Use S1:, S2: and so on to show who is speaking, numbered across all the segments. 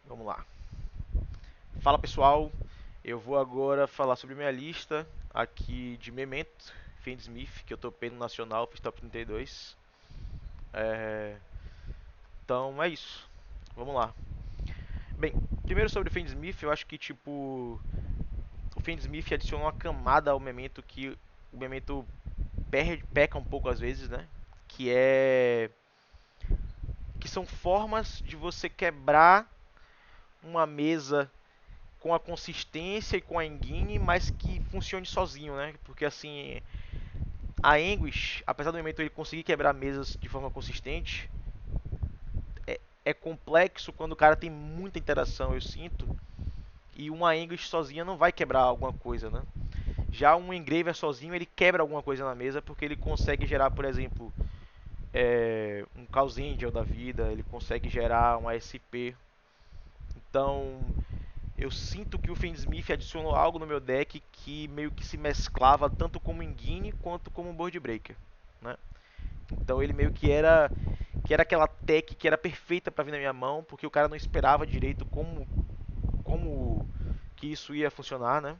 S1: Vamos lá. Fala pessoal, eu vou agora falar sobre minha lista aqui de Memento, Fade Smith, que eu topei no Nacional, fiz top 32. É... Então é isso, vamos lá. Bem, primeiro sobre o Fade Smith, eu acho que tipo o Fade Smith adiciona uma camada ao Memento que o Memento peca um pouco às vezes, né? Que é que são formas de você quebrar uma mesa com a consistência e com a engine, mas que funcione sozinho, né? Porque assim, a Anguish, apesar do momento ele conseguir quebrar mesas de forma consistente, é complexo quando o cara tem muita interação, eu sinto. E uma Anguish sozinha não vai quebrar alguma coisa, né? Já um Engraver sozinho ele quebra alguma coisa na mesa porque ele consegue gerar, por exemplo, um Chaos Angel da vida, ele consegue gerar um ASP. Então, eu sinto que o Fiendsmith adicionou algo no meu deck que meio que se mesclava tanto como Engine quanto como Board Breaker, né? Então ele meio que era aquela tech que era perfeita para vir na minha mão, porque o cara não esperava direito como que isso ia funcionar, né?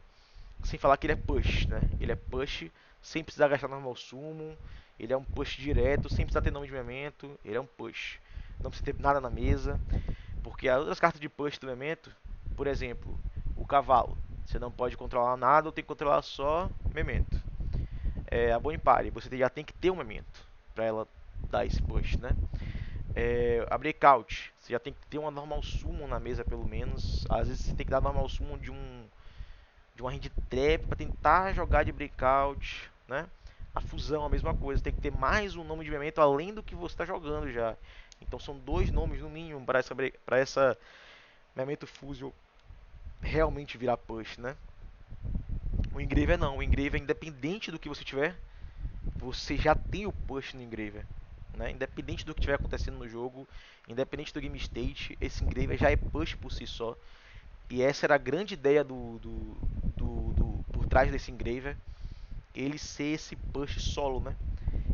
S1: Sem falar que ele é push, né? Ele é push sem precisar gastar normal summon, ele é um push direto, sem precisar ter nome de memento, ele é um push. Não precisa ter nada na mesa, porque as outras cartas de push do memento, por exemplo, o cavalo, você não pode controlar nada ou tem que controlar só memento. A Bonipare, você já tem que ter um memento para ela dar esse push, né? A Breakout, você já tem que ter uma normal summon na mesa pelo menos. Às vezes você tem que dar normal summon de uma hand trap para tentar jogar de Breakout, né? A fusão, a mesma coisa, tem que ter mais um nome de memento além do que você está jogando já. Então são dois nomes no mínimo para essa memento fusion realmente virar push, né? O Engraver não, o Engraver independente do que você tiver, você já tem o push no Engraver. Né? Independente do que estiver acontecendo no jogo, independente do game state, esse Engraver já é push por si só. E essa era a grande ideia por trás desse Engraver, ele ser esse push solo, né?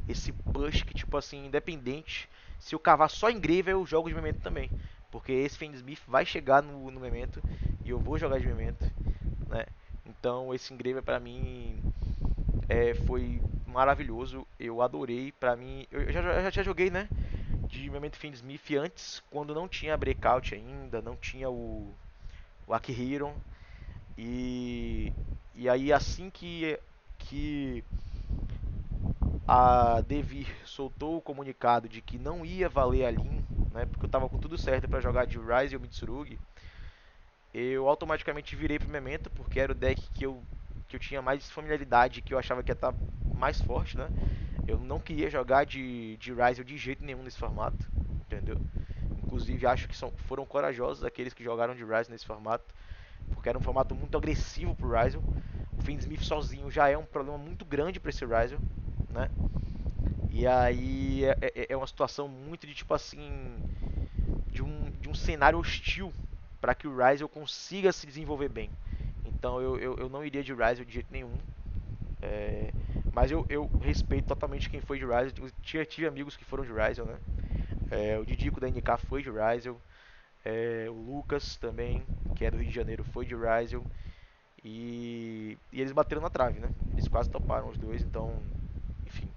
S1: Esse push que, tipo assim, independente, se eu cavar só Engraver, eu jogo de memento também. Porque esse Fiendsmith vai chegar no memento e eu vou jogar de memento, né? Então esse Engraver pra mim foi maravilhoso, eu adorei. Pra mim, eu já joguei, né? De Memento Fiendsmith antes, quando não tinha Breakout ainda, não tinha o Akihiro. E, e aí assim que a Devir soltou o comunicado de que não ia valer a Lin, né, porque eu tava com tudo certo para jogar de Ryze ou Mitsurugi, eu automaticamente virei pro Memento, porque era o deck que eu tinha mais familiaridade, que eu achava que ia estar mais forte, né? Eu não queria jogar de Ryze de jeito nenhum nesse formato, entendeu? Inclusive acho que foram corajosos aqueles que jogaram de Ryze nesse formato, porque era um formato muito agressivo pro Ryze. O Fiendsmith sozinho já é um problema muito grande para esse Ryze, né? E aí é uma situação muito de tipo assim, de um cenário hostil para que o Ryze consiga se desenvolver bem. Então eu não iria de Ryze de jeito nenhum. É, mas eu respeito totalmente quem foi de Ryze. Tive amigos que foram de Ryze, né? O Didico da NK foi de Ryze. O Lucas também, que é do Rio de Janeiro, foi de Ryze. E eles bateram na trave, né? Eles quase toparam os dois, então, enfim.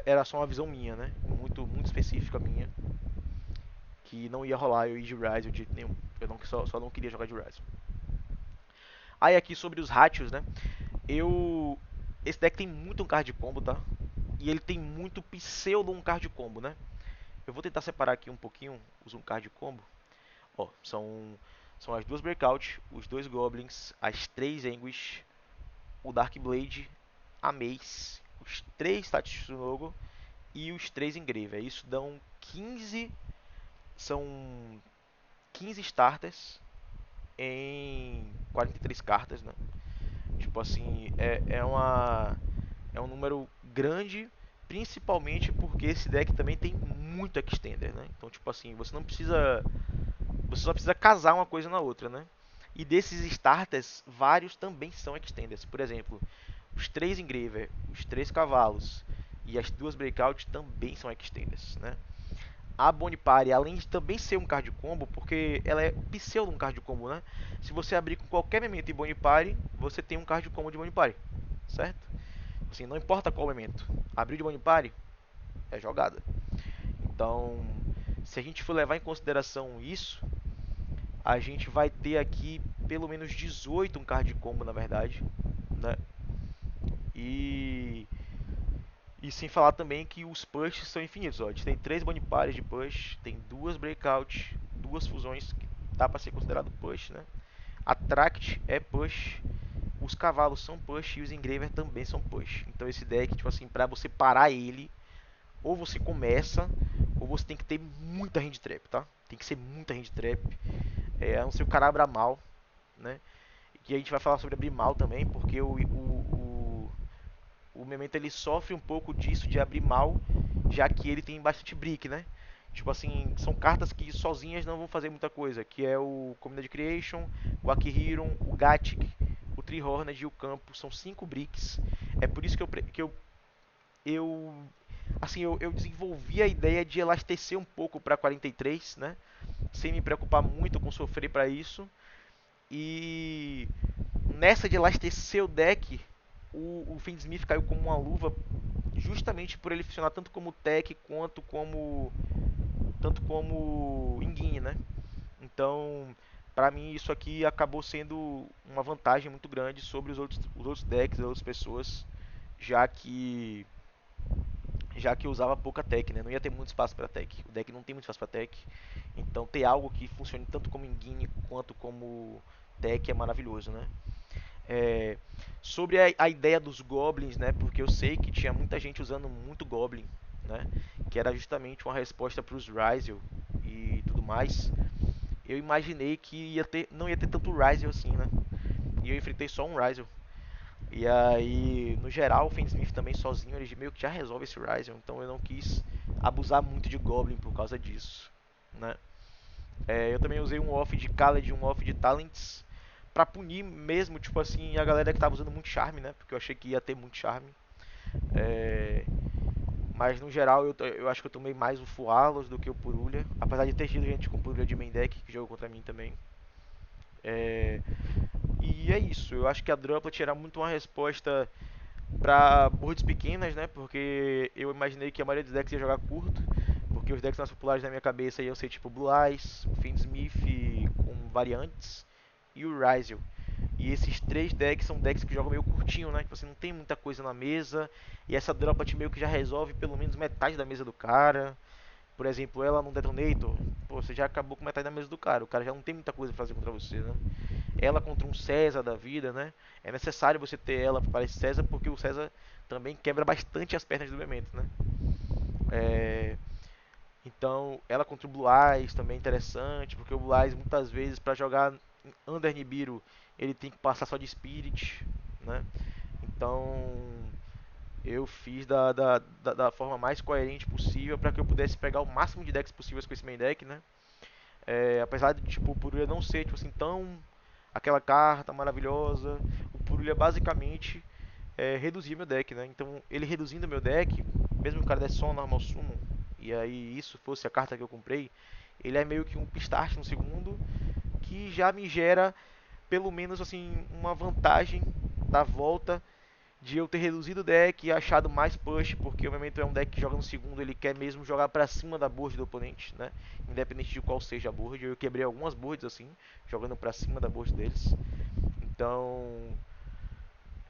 S1: Era só uma visão minha, né? Muito específica minha. Que não ia rolar eu ir de Ryze de jeito nenhum. Eu só não queria jogar de Ryze. Aí aqui sobre os ratios, né? Eu. Esse deck tem muito um card combo, tá? E ele tem muito pseudo um card combo, né? Eu vou tentar separar aqui um pouquinho os um card combo. Ó, são as duas Breakout, os dois Goblins, as três Anguish, o Dark Blade, a Mace, os três Tatsunogo e os três Engraver. Isso dão 15. São 15 starters em 43 cartas, né? Tipo assim, é um número grande, principalmente porque esse deck também tem muito extender, né? Então, tipo assim, você só precisa casar uma coisa na outra, né? E desses starters, vários também são extenders. Por exemplo, os três Engraver, os três cavalos e as duas Breakout também são extenders, né? a Boni Party, além de também ser um card combo, porque ela é pseudo um card combo, né? Se você abrir com qualquer elemento de Boni Party, você tem um card combo de Boni Party, certo? Assim, não importa qual elemento. Abriu de Boni Party, é jogada. Então, se a gente for levar em consideração isso, a gente vai ter aqui pelo menos 18 um card combo, na verdade, né? E sem falar também que os pushes são infinitos. Ó. A gente tem 3 bunny pares de push, tem 2 breakout, 2 fusões que dá para ser considerado push, né? Attract é push, os cavalos são push e os engraver também são push. Então esse deck, tipo assim, para você parar ele, ou você começa, ou você tem que ter muita hand trap, tá? Tem que ser muita hand trap. A não ser o cara abra mal, né? E a gente vai falar sobre abrir mal também, porque o Memento ele sofre um pouco disso de abrir mal, já que ele tem bastante brick, né? Tipo assim, são cartas que sozinhas não vão fazer muita coisa, que é o Community Creation, o Akihiron, o Gatic, o Tree Horned e o Campo, são 5 bricks. É por isso eu assim, eu desenvolvi a ideia de elastecer um pouco para 43, né? Sem me preocupar muito com sofrer para isso. E nessa de elastecer o deck, o Fiendsmith caiu como uma luva justamente por ele funcionar tanto como tech quanto como tanto como Engine, né? Então, para mim isso aqui acabou sendo uma vantagem muito grande sobre os outros decks, as outras pessoas, já que eu usava pouca tech, né? Não ia ter muito espaço para tech. O deck não tem muito espaço para tech. Então, ter algo que funcione tanto como Engine quanto como tech é maravilhoso, né? É, sobre a ideia dos goblins, né? Porque eu sei que tinha muita gente usando muito goblin, né? Que era justamente uma resposta para os Ryzel e tudo mais. Eu imaginei que não ia ter tanto Ryzel assim, né? E eu enfrentei só um Ryzel. E aí, no geral, o Fiendsmith também sozinho, ele meio que já resolve esse Ryzel. Então eu não quis abusar muito de Goblin por causa disso, né? Eu também usei um off de Khaled e um off de Talents pra punir mesmo, tipo assim, a galera que tava usando muito charme, né? Porque eu achei que ia ter muito charme. É, mas no geral eu acho que eu tomei mais o Fualos do que o Purulha. Apesar de ter tido gente com Purulha de main deck que jogou contra mim também. É, e é isso, eu acho que a Droplet era muito uma resposta para boards pequenas, né? Porque eu imaginei que a maioria dos decks ia jogar curto. Porque os decks mais populares na minha cabeça iam ser tipo Blue Eyes, o Fiendsmith com variantes e o Ryzel. E esses 3 decks são decks que jogam meio curtinho, né? Que você não tem muita coisa na mesa. E essa Droplet meio que já resolve pelo menos metade da mesa do cara. Por exemplo, ela num Detonator, pô, você já acabou com metade da mesa do cara. O cara já não tem muita coisa pra fazer contra você, né? Ela contra um César da vida, né? É necessário você ter ela para esse César, porque o César também quebra bastante as pernas do elemento, né? É, então, ela contra o Blue Eyes também é interessante, porque o Blue Eyes muitas vezes para jogar Under Nibiru ele tem que passar só de Spirit, né? Então, eu fiz da forma mais coerente possível para que eu pudesse pegar o máximo de decks possíveis com esse main deck, né? Apesar de tipo, o Purulha não ser tipo assim, tão aquela carta maravilhosa, o Purulha basicamente reduzir meu deck, né? Então ele reduzindo meu deck, mesmo que o cara desse só um normal summon, e aí isso fosse a carta que eu comprei, ele é meio que um Pistache no segundo, que já me gera pelo menos assim uma vantagem da volta de eu ter reduzido o deck e achado mais push, porque o Memento é um deck que joga no segundo, ele quer mesmo jogar pra cima da board do oponente, né? Independente de qual seja a board. Eu quebrei algumas boards assim, jogando pra cima da board deles. Então,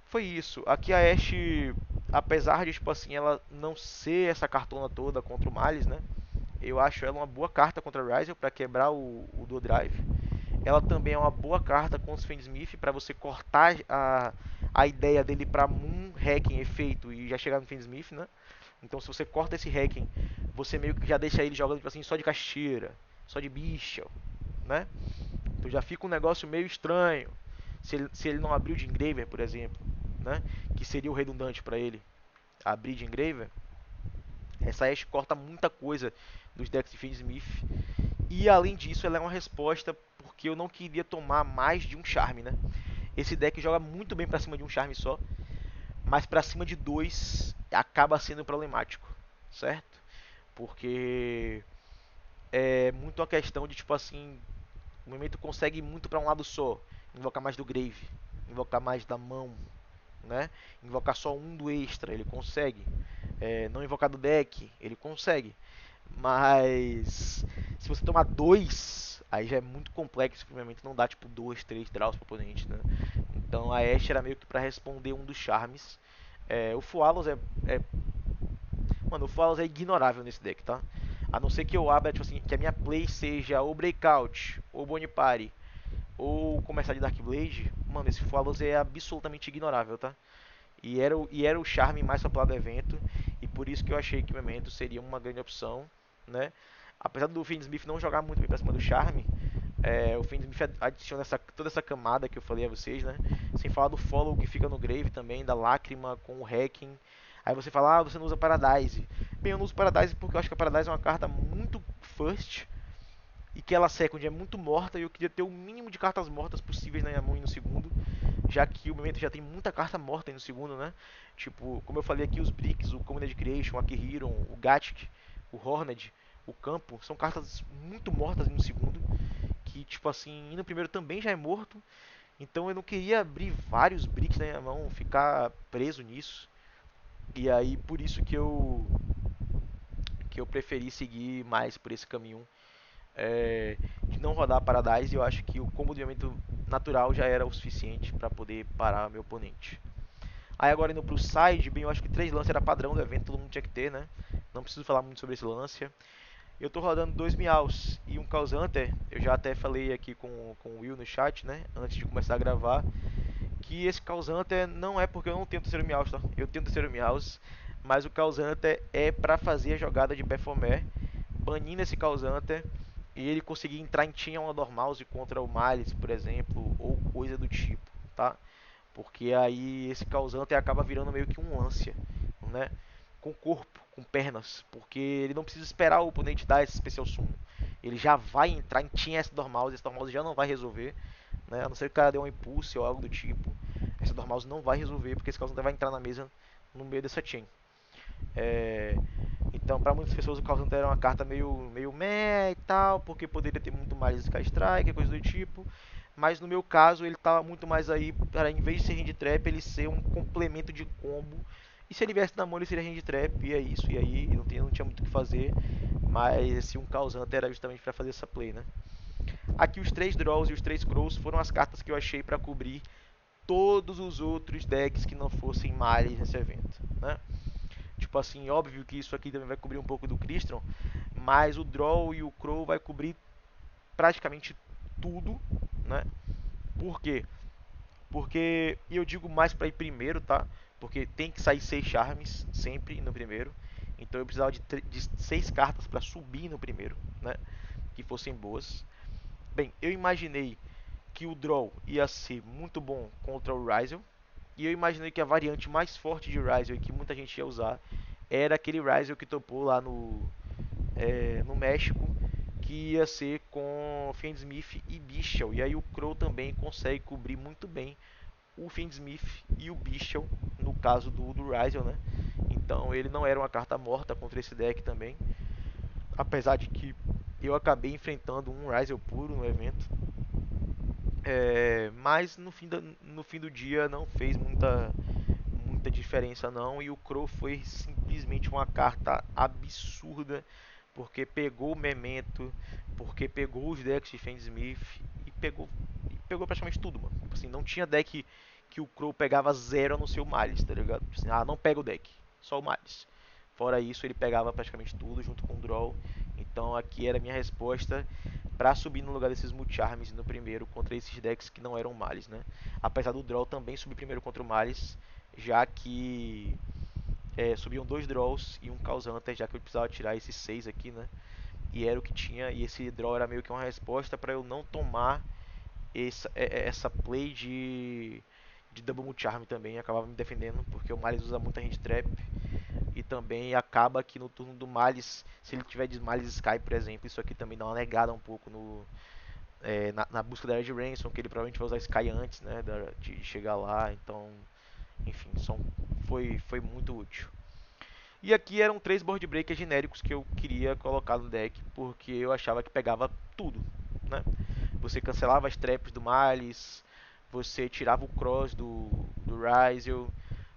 S1: foi isso. Aqui a Ashe, apesar de tipo assim, ela não ser essa cartona toda contra o Malice, né? Eu acho ela uma boa carta contra o Ryzel para quebrar o Dual Drive. Ela também é uma boa carta contra o Fiendsmith para você cortar a ideia dele para Moon Hacking efeito e já chegar no Fiendsmith, né? Então se você corta esse Hacking, você meio que já deixa ele jogando tipo assim, só de caixeira, só de bicha, né? Então já fica um negócio meio estranho. Se ele não abriu de Engraver, por exemplo, né? Que seria o redundante para ele abrir de Engraver. Essa Ashe corta muita coisa dos decks de Fiendsmith. E além disso, ela é uma resposta porque eu não queria tomar mais de um charme, né? Esse deck joga muito bem pra cima de um charme só, mas pra cima de dois acaba sendo problemático, certo? Porque é muito uma questão de tipo assim, o Memento consegue ir muito para um lado só, invocar mais do Grave, invocar mais da mão, né? Invocar só um do extra, ele consegue. Não invocar do deck, ele consegue. Mas se você tomar dois, aí já é muito complexo, provavelmente não dá tipo dois, três draws pro oponente, né? Então a Ashe era meio que para responder um dos charmes. O Fualos é. Mano, o Fualos é ignorável nesse deck, tá? A não ser que eu abra, tipo assim, que a minha play seja ou Breakout, ou Bonipari, ou começar de Darkblade, mano, esse Fualos é absolutamente ignorável, tá? E era o charme mais popular do evento, e por isso que eu achei que o Memento seria uma grande opção, né? Apesar do Fiendsmith não jogar muito bem pra cima do charme, o Fiendsmith adiciona toda essa camada que eu falei a vocês, né? Sem falar do follow que fica no Grave também, da lágrima com o hacking. Aí você fala, você não usa Paradise. Bem, eu não uso Paradise porque eu acho que a Paradise é uma carta muito first, e que ela second é muito morta, e eu queria ter o mínimo de cartas mortas possíveis na minha mão e no segundo, já que o momento já tem muita carta morta aí no segundo, né? Tipo, como eu falei aqui, os Bricks, o Community Creation, o Akihiron, o Gatic, o Horned, o Campo, são cartas muito mortas no segundo, que tipo assim, e no primeiro também já é morto, então eu não queria abrir vários Bricks na minha mão, ficar preso nisso, e aí por isso que eu preferi seguir mais por esse caminho de não rodar Paradise. Eu acho que o combo de movimento natural já era o suficiente para poder parar meu oponente. Aí agora indo pro side, bem, eu acho que 3 lances era padrão do evento, todo mundo tinha que ter, né? Não preciso falar muito sobre esse lance. Eu tô rodando 2 Meows e um Chaos Hunter. Eu já até falei aqui com o Will no chat, né? Antes de começar a gravar. Que esse Chaos Hunter não é porque eu não tenho terceiro Meows, tá? Eu tenho terceiro Meows. Mas o Chaos Hunter é pra fazer a jogada de Baphomet, banindo esse Chaos Hunter e ele conseguir entrar em Team One Mouse contra o Malice, por exemplo, ou coisa do tipo, tá? Porque aí esse causante acaba virando meio que um ânsia, né? Com corpo, com pernas, porque ele não precisa esperar o oponente dar esse especial summon. Ele já vai entrar em Team S Dormouse, esse Dormouse já não vai resolver, né? A não ser que o cara dê um impulso ou algo do tipo. Esse Dormouse não vai resolver, porque esse causante vai entrar na mesa no meio dessa Team. É, então, para muitas pessoas, o Chaos Hunter era uma carta meio meh e tal, porque poderia ter muito mais Sky Strike, coisa do tipo. Mas no meu caso, ele estava muito mais aí para, em vez de ser Hand Trap, ele ser um complemento de combo. E se ele viesse na mão, ele seria Hand Trap, e é isso. E aí, não tinha muito o que fazer. Mas esse um Chaos Hunter era justamente para fazer essa play, né? Aqui os 3 Draws e os 3 Crows foram as cartas que eu achei para cobrir todos os outros decks que não fossem Malice nesse evento, né? Tipo assim, óbvio que isso aqui também vai cobrir um pouco do Crystron, mas o Draw e o Crow vai cobrir praticamente tudo, né? Por quê? Porque, e eu digo mais para ir primeiro, tá? Porque tem que sair 6 charmes sempre no primeiro. Então eu precisava de 6 cartas para subir no primeiro, né? Que fossem boas. Bem, eu imaginei que o Draw ia ser muito bom contra o Ryzel. E eu imaginei que a variante mais forte de Ryzel e que muita gente ia usar era aquele Ryzel que topou lá no México, que ia ser com Fiendsmith e Bichel. E aí o Crow também consegue cobrir muito bem o Fiendsmith e o Bichel, no caso do Ryzel, né? Então ele não era uma carta morta contra esse deck também. Apesar de que eu acabei enfrentando um Ryzel puro no evento. Mas no fim do dia não fez muita diferença não, e o Crow foi simplesmente uma carta absurda, porque pegou o Memento, porque pegou os decks de Fendsmith e pegou praticamente tudo, mano. Tipo assim, não tinha deck que o Crow pegava zero no seu Malice, tá ligado? Tipo assim, não pega o deck, só o Malice. Fora isso, ele pegava praticamente tudo junto com o Draw. Então aqui era a minha resposta para subir no lugar desses Mulcharms no primeiro contra esses decks que não eram Malice, né? Apesar do Draw também subir primeiro contra o Malice, já que subiam 2 Draws e um Chaos Hunter, já que eu precisava tirar esses 6 aqui, né? E era o que tinha, e esse Draw era meio que uma resposta para eu não tomar essa play de Double Mulcharm também, acabava me defendendo, porque o Malice usa muita Hand Trap. E também acaba que no turno do Malice, se ele tiver de Malice Sky, por exemplo, isso aqui também dá uma negada um pouco na busca da Red Ransom, que ele provavelmente vai usar Sky antes, né, de chegar lá. Então, enfim, foi muito útil. E aqui eram 3 board breakers genéricos que eu queria colocar no deck, porque eu achava que pegava tudo, né? Você cancelava as traps do Malice, você tirava o cross do Ryzel,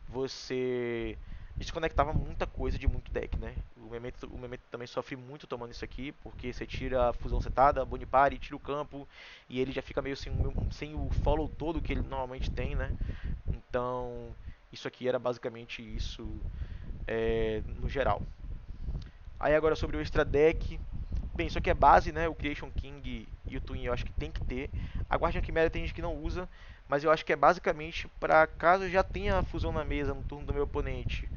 S1: você desconectava muita coisa de muito deck, né? O Memento também sofre muito tomando isso aqui, porque você tira a fusão setada, a Bonipari, tira o campo, e ele já fica meio sem o follow todo que ele normalmente tem, né? Então, isso aqui era basicamente isso no geral. Aí agora sobre o extra deck, bem, isso aqui é base, né? O Creation King e o Twin eu acho que tem que ter. A Guardian Chimera tem gente que não usa, mas eu acho que é basicamente para caso eu já tenha a fusão na mesa no turno do meu oponente.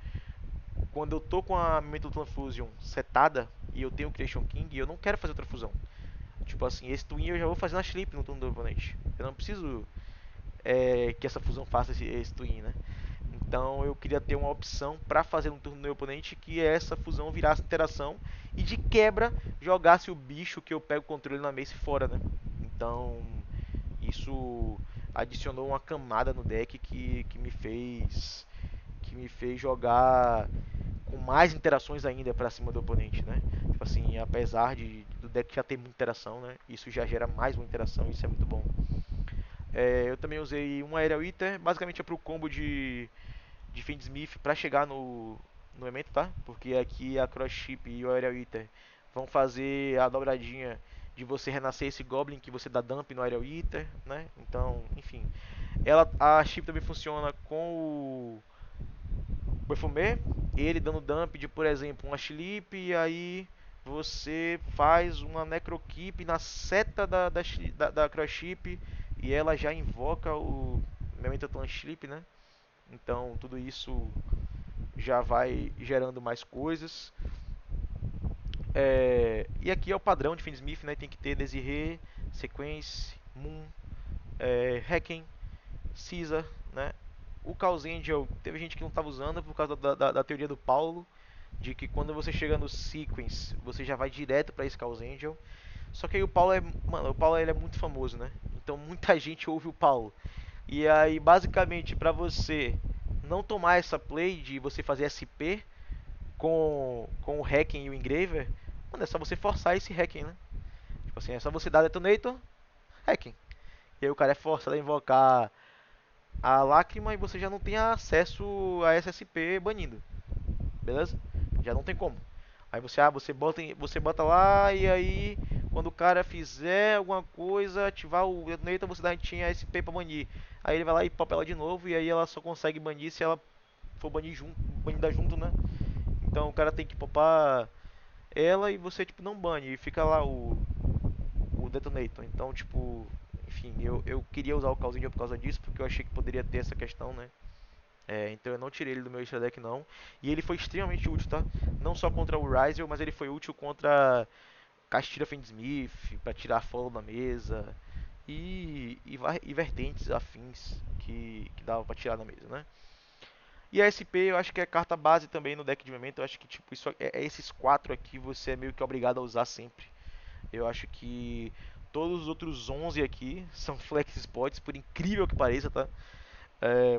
S1: Quando eu tô com a Mental Transfusion setada e eu tenho o Creation King, eu não quero fazer outra fusão. Tipo assim, esse Twin eu já vou fazer na Sleep no turno do oponente. Eu não preciso que essa fusão faça esse Twin, né? Então eu queria ter uma opção para fazer no turno do meu oponente que essa fusão virasse interação e de quebra jogasse o bicho que eu pego o controle na mesa fora, né? Então isso adicionou uma camada no deck que me fez jogar com mais interações ainda para cima do oponente, né? Tipo assim, apesar do deck já ter muita interação, né? Isso já gera mais uma interação, isso é muito bom. Eu também usei um Aerial Eater, basicamente é pro combo de Fiendsmith para chegar no evento, tá? Porque aqui a Cross Chip e o Aerial Eater vão fazer a dobradinha de você renascer esse Goblin que você dá dump no Aerial Eater, né? Então, enfim. A chip também funciona com o Perfumer, ele dando dump de, por exemplo, uma Sleep, e aí você faz uma Necrokeep na seta da Cross Chip e ela já invoca o Memento Clan Sleep, né? Então tudo isso já vai gerando mais coisas. E aqui é o padrão de Fiendsmith, né? Tem que ter Desiree, Sequence, Moon, Hacken, Caesar, né? O Chaos Angel, teve gente que não estava usando por causa da teoria do Paulo, de que quando você chega no Sequence, você já vai direto para esse Chaos Angel. Só que aí o Paulo ele é muito famoso, né? Então muita gente ouve o Paulo. E aí, basicamente, para você não tomar essa play de você fazer SP com o Hacking e o Engraver, mano, é só você forçar esse Hacking, né? Tipo assim, é só você dar Detonator, Hacking. E aí o cara é forçado a invocar a Lágrima e você já não tem acesso a SSP banindo. Beleza? Já não tem como. Aí você bota lá e aí quando o cara fizer alguma coisa, ativar o Detonator, você dá tinha SP pra banir. Aí ele vai lá e popa ela de novo e aí ela só consegue banir se ela for banida junto, né? Então o cara tem que popar ela e você tipo não bane e fica lá o Detonator. Então, tipo, enfim, eu queria usar o Calzinho por causa disso, porque eu achei que poderia ter essa questão, né? Então eu não tirei ele do meu extra deck não. E ele foi extremamente útil, tá? Não só contra o Ryzel, mas ele foi útil contra Castira Fiendsmith, pra tirar follow da mesa. E vertentes afins que dava pra tirar da mesa, né? E a SP eu acho que é carta base também no deck de momento. Eu acho que tipo, esses 4 aqui você é meio que obrigado a usar sempre. Eu acho que todos os outros 11 aqui são flex spots, por incrível que pareça, tá?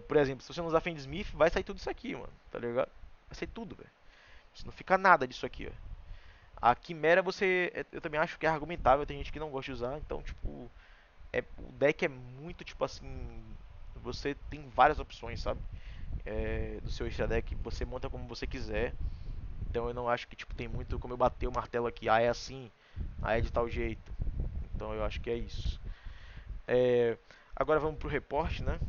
S1: Por exemplo, se você não usar Fendsmith, vai sair tudo isso aqui, mano. Tá ligado? Vai sair tudo, velho. Não fica nada disso aqui, ó. A Quimera eu também acho que é argumentável, tem gente que não gosta de usar, então tipo, o deck é muito tipo assim, você tem várias opções, sabe? Do seu extra deck, você monta como você quiser. Então eu não acho que tipo tem muito como eu bater o martelo aqui, é assim, é de tal jeito. Então eu acho que é isso. É, Agora vamos pro reporte, né?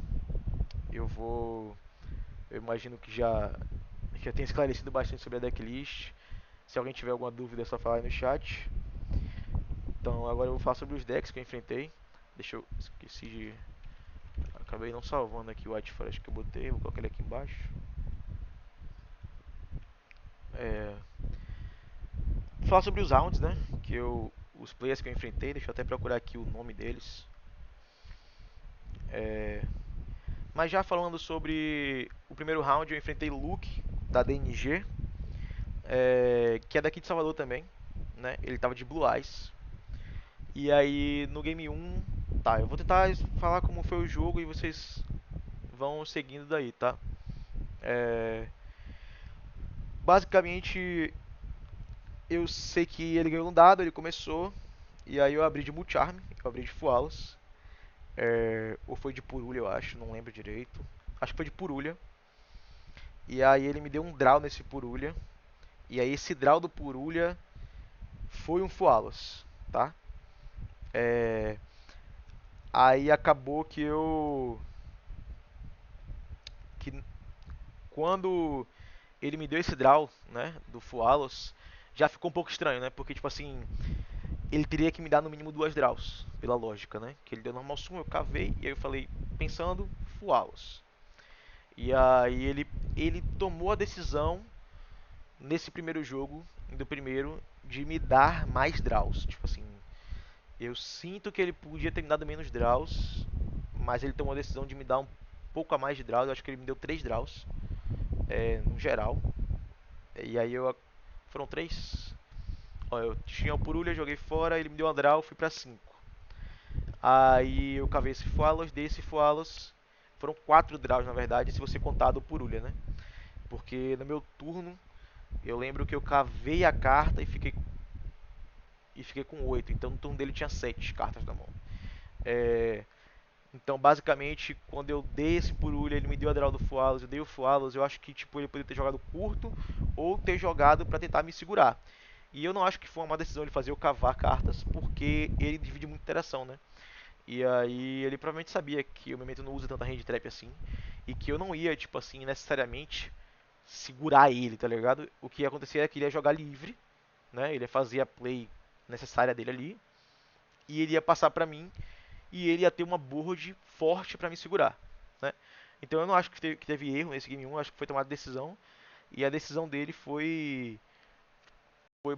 S1: Eu vou. Eu imagino que já tenha esclarecido bastante sobre a decklist. Se alguém tiver alguma dúvida, é só falar aí no chat. Então agora eu vou falar sobre os decks que eu enfrentei. Deixa eu. Esqueci de. Acabei não salvando aqui o White Forest que eu botei. Vou colocar ele aqui embaixo. É, Vou falar sobre os rounds, né? Os players que eu enfrentei. Deixa eu até procurar aqui o nome deles. É, Mas já falando sobre o primeiro round, eu enfrentei Luke, da DNG, que é daqui de Salvador também, né? Ele tava de Blue Eyes. E aí no game 1, tá, eu vou tentar falar como foi o jogo e vocês vão seguindo daí, tá? É, Basicamente, eu sei que ele ganhou um dado, ele começou, e aí eu abri de Mulcharm, eu abri de Fualas, ou foi de Purulha, eu acho, não lembro direito. Acho que foi de Purulha. E aí ele me deu um draw nesse Purulha, e aí esse draw do Purulha foi um Fualas, tá? É, aí acabou que eu... que quando ele me deu esse draw, né, do Fualos, já ficou um pouco estranho, né? Porque, tipo assim, ele teria que me dar no mínimo duas draws, pela lógica, né? Que ele deu normal sum, eu cavei, e aí eu falei, pensando, Fualos. E aí ele tomou a decisão, nesse primeiro jogo, do primeiro, de me dar mais draws. Tipo assim, eu sinto que ele podia ter me dado menos draws, mas ele tomou a decisão de me dar um pouco a mais de draws. Eu acho que ele me deu 3 draws, no geral. E aí eu. Foram 3. Ó, eu tinha o Purulha, joguei fora, ele me deu uma draw, fui pra 5. Aí eu cavei esse Fualos, dei esse Fualos. Foram 4 draws na verdade, se você contar do Purulha, né? Porque no meu turno, eu lembro que eu cavei a carta e fiquei com 8. Então no turno dele tinha 7 cartas na mão. É, então basicamente, quando eu dei esse Purulha, ele me deu a draw do Fualos, eu dei o Fualos, eu acho que tipo, ele poderia ter jogado curto ou ter jogado pra tentar me segurar. E eu não acho que foi uma má decisão ele fazer eu cavar cartas, porque ele divide muita interação, né? E aí ele provavelmente sabia que o Memento não usa tanta range trap assim, e que eu não ia, tipo assim, necessariamente segurar ele, tá ligado? O que ia acontecer é que ele ia jogar livre, né? Ele ia fazer a play necessária dele ali, e ele ia passar pra mim, e ele ia ter uma board forte pra me segurar, né? Então eu não acho que teve erro nesse game 1, acho que foi tomada decisão, e a decisão dele foi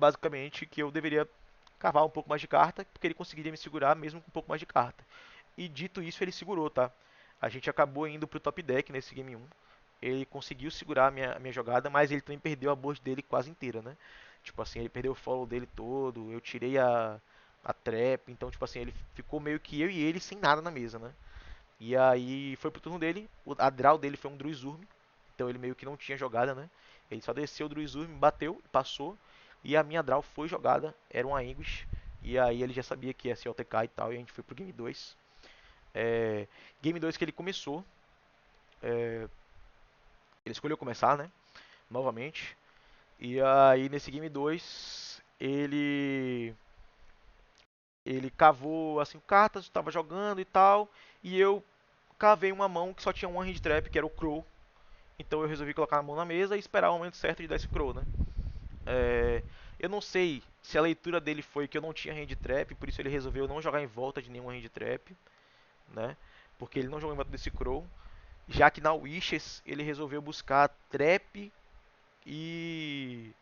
S1: basicamente que eu deveria cavar um pouco mais de carta, porque ele conseguiria me segurar mesmo com um pouco mais de carta. E dito isso, ele segurou, tá? A gente acabou indo pro top deck nesse game 1. Ele conseguiu segurar a minha jogada, mas ele também perdeu a board dele quase inteira, né? Tipo assim, ele perdeu o follow dele todo, eu tirei a trap, então, tipo assim, ele ficou meio que eu e ele sem nada na mesa, né? E aí foi pro turno dele, a draw dele foi um Druizurm, então ele meio que não tinha jogada, né? Ele só desceu o Druizurm, bateu, passou, e a minha draw foi jogada, era um Anguish, e aí ele já sabia que ia ser OTK e tal, e a gente foi pro Game 2. Game 2 que ele começou, ele escolheu começar, né? Novamente. E aí nesse Game 2, ele cavou as 5 cartas, estava jogando e tal, e eu cavei uma mão que só tinha uma hand trap, que era o Crow. Então eu resolvi colocar a mão na mesa e esperar o momento certo de dar esse Crow, né? É, eu não sei se a leitura dele foi que eu não tinha hand trap, por isso ele resolveu não jogar em volta de nenhuma hand trap, né? Porque ele não jogou em volta desse Crow. Já que na Wishes ele resolveu buscar a Trap e.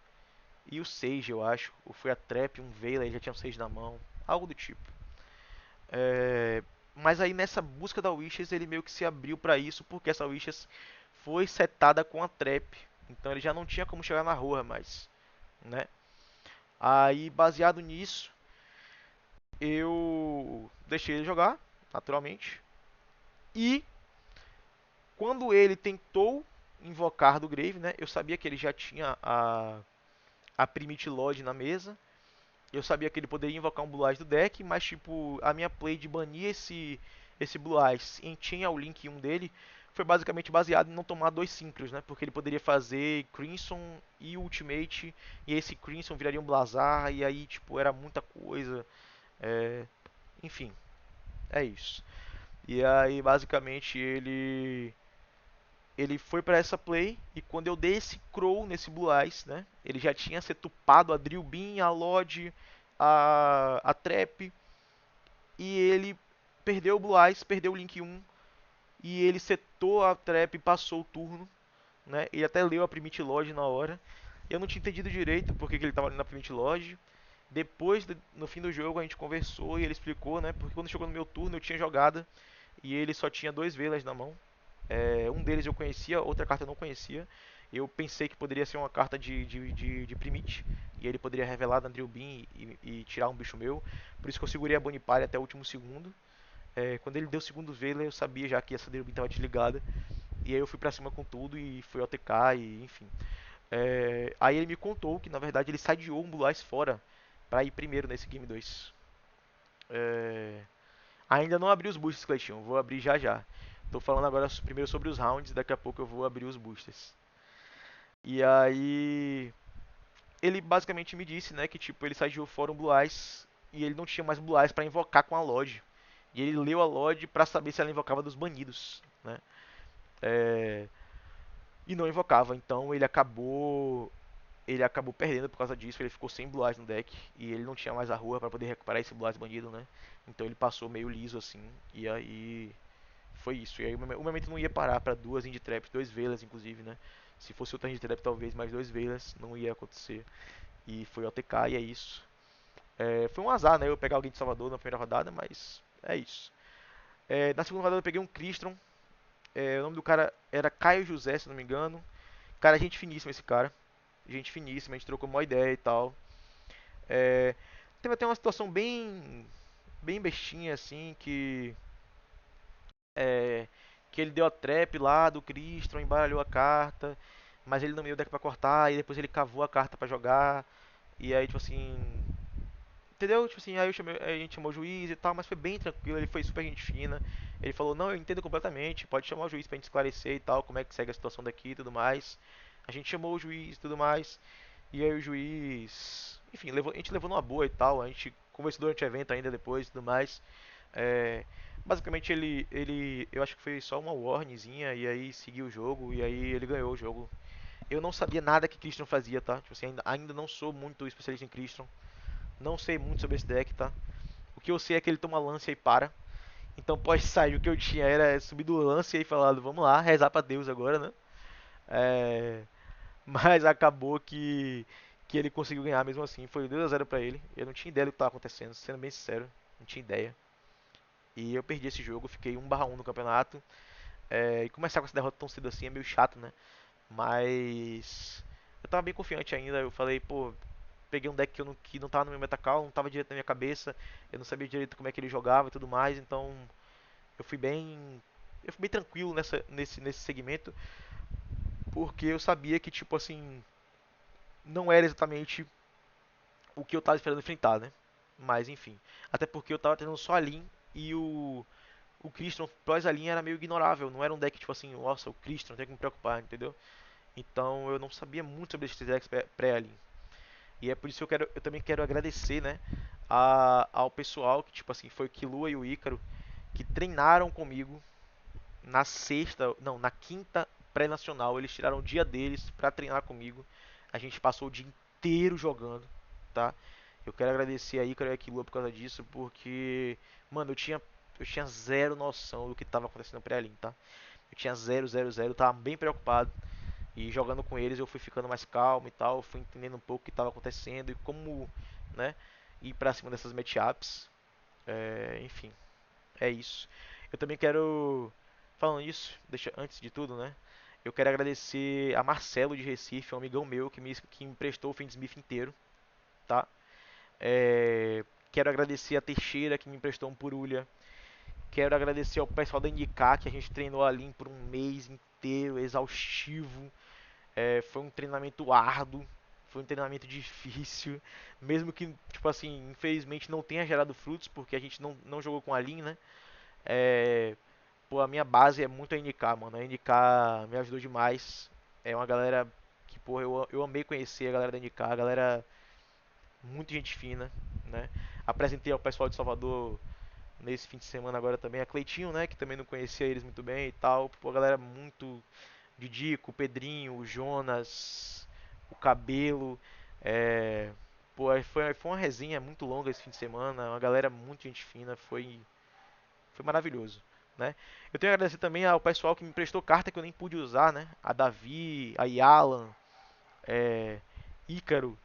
S1: E o Sage, eu acho. Ou foi a Trap, um Veila, ele já tinha o Sage na mão. Algo do tipo. É, mas aí nessa busca da Wishes ele meio que se abriu para isso, porque essa Wishes foi setada com a Trap. Então ele já não tinha como chegar na rua mais, né? Aí baseado nisso, eu deixei ele jogar, naturalmente. E quando ele tentou invocar do Grave, né? Eu sabia que ele já tinha a Primite Lodge na mesa. Eu sabia que ele poderia invocar um Blue Eyes do deck, mas tipo, a minha play de banir esse Blue Eyes em tinha o Link 1 dele foi basicamente baseado em não tomar dois Synchros, né? Porque ele poderia fazer Crimson e Ultimate, e esse Crimson viraria um Blazar, e aí tipo, era muita coisa. É... Enfim, é isso. E aí basicamente ele foi para essa play e quando eu dei esse Crow nesse Blue Eyes, né? Ele já tinha setupado a Drill Beam, a Lodge, a Trap e ele perdeu o Blue Eyes, perdeu o Link 1 e ele setou a Trap e passou o turno, né? Ele até leu a Primite Lodge na hora. Eu não tinha entendido direito porque que ele estava ali na Primite Lodge. Depois, no fim do jogo, a gente conversou e ele explicou, né? Porque quando chegou no meu turno eu tinha jogada e ele só tinha dois Velas na mão. Um deles eu conhecia, outra carta eu não conhecia. Eu pensei que poderia ser uma carta de Primite. E ele poderia revelar da Drill Beam e tirar um bicho meu. Por isso que eu segurei a Bonipare até o último segundo. Quando ele deu o segundo Vela, eu sabia já que essa Drill Beam estava desligada. E aí eu fui pra cima com tudo e fui OTK e enfim. Aí ele me contou que na verdade ele sadiou um Blue Eyes fora pra ir primeiro nesse Game 2. É, Ainda não abri os boosters, Cleitinho, vou abrir já já. Tô falando agora primeiro sobre os rounds, daqui a pouco eu vou abrir os boosters. E aí ele basicamente me disse, né, que tipo ele sadiou fora um Blue Eyes e ele não tinha mais Blue Eyes pra invocar com a Lodge. E ele leu a Lodge pra saber se ela invocava dos banidos, né? É, E não invocava, então ele acabou perdendo por causa disso, ele ficou sem Blue Eyes no deck e ele não tinha mais a rua para poder recuperar esse Blue Eyes bandido, né? Então ele passou meio liso assim, e aí foi isso. E aí o momento não ia parar para duas Indie Traps, dois Velas inclusive, né? Se fosse outra Indie Trap talvez, mais dois Velas não ia acontecer. E foi OTK e é isso. Foi um azar, né? Eu pegar alguém de Salvador na primeira rodada, mas é isso. Na segunda rodada eu peguei um Crystron. O nome do cara era Caio José, se não me engano. Cara, gente finíssima esse cara. Gente finíssima, a gente trocou uma ideia e tal. É, Teve até uma situação bem bestinha assim, é, que ele deu a trap lá do Cristron, embaralhou a carta, mas ele não me deu deck pra cortar, e depois ele cavou a carta pra jogar, e aí tipo assim, entendeu? Tipo assim, aí a gente chamou o juiz e tal, mas foi bem tranquilo, ele foi super gente fina. Ele falou, não, eu entendo completamente, pode chamar o juiz pra gente esclarecer e tal, como é que segue a situação daqui e tudo mais. A gente chamou o juiz e tudo mais. E aí o juiz, enfim, a gente levou numa boa e tal, a gente conversou durante o evento ainda depois e tudo mais. É, Basicamente eu acho que foi só uma warningzinha e aí seguiu o jogo e aí ele ganhou o jogo. Eu não sabia nada que Christian fazia, tá? Tipo assim, ainda não sou muito especialista em Christian, não sei muito sobre esse deck, tá? O que eu sei é que ele toma lance e para. Então pode sair, o que eu tinha era subir do lance e falar, vamos lá, rezar pra Deus agora, né? É, Mas acabou que ele conseguiu ganhar mesmo assim. Foi 2 a 0 pra ele. Eu não tinha ideia do que estava acontecendo, sendo bem sincero. Não tinha ideia. E eu perdi esse jogo, fiquei 1/1 no campeonato. E começar com essa derrota tão cedo assim é meio chato, né? Mas eu tava bem confiante ainda. Eu falei, pô, peguei um deck que não tava no meu metacall, não tava direito na minha cabeça. Eu não sabia direito como é que ele jogava e tudo mais. Então eu fui bem. Eu fui bem tranquilo nesse segmento. Porque eu sabia que, tipo assim, não era exatamente o que eu tava esperando enfrentar, né? Mas enfim. Até porque eu tava tendo só a Lin e o Crystron pós a Lin era meio ignorável. Não era um deck tipo assim, nossa, o Crystron tem que me preocupar, entendeu? Então eu não sabia muito sobre esses decks pré a Lin. E é por isso que eu também quero agradecer, né? Ao pessoal que, tipo assim, foi o Killua e o Ícaro, que treinaram comigo na sexta, não, na quinta pré-nacional. Eles tiraram o dia deles pra treinar comigo. A gente passou o dia inteiro jogando, tá? Eu quero agradecer a Icaro e a Killua por causa disso, porque, mano, eu tinha zero noção do que estava acontecendo no pré-alim, tá? Eu tinha zero, zero, zero, tava bem preocupado. E jogando com eles eu fui ficando mais calmo e tal, fui entendendo um pouco o que estava acontecendo e como, né, ir pra cima dessas matchups. Enfim, é isso. Eu também quero, falando isso, antes de tudo, né, eu quero agradecer a Marcelo de Recife, um amigão meu que me emprestou o Fiendsmith inteiro, tá? Quero agradecer a Teixeira que me emprestou um Purulha. Quero agradecer ao pessoal da Indicar que a gente treinou ali por um mês inteiro, exaustivo. Foi um treinamento árduo, foi um treinamento difícil, mesmo que, tipo assim, infelizmente não tenha gerado frutos, porque a gente não jogou com a Lin, né? É, Pô, a minha base é muito a NK, mano. A NK me ajudou demais. É uma galera que, pô, eu amei conhecer a galera da NK, a galera muito gente fina, né? Apresentei ao pessoal de Salvador nesse fim de semana agora também, a Cleitinho, né, que também não conhecia eles muito bem e tal. Pô, a galera muito Didico, o Pedrinho, o Jonas, o Cabelo, é... Pô, foi uma resenha muito longa esse fim de semana, uma galera muito gente fina, foi maravilhoso, né? Eu tenho que agradecer também ao pessoal que me emprestou carta que eu nem pude usar, né? A Davi, a Yalan, é... Ícaro,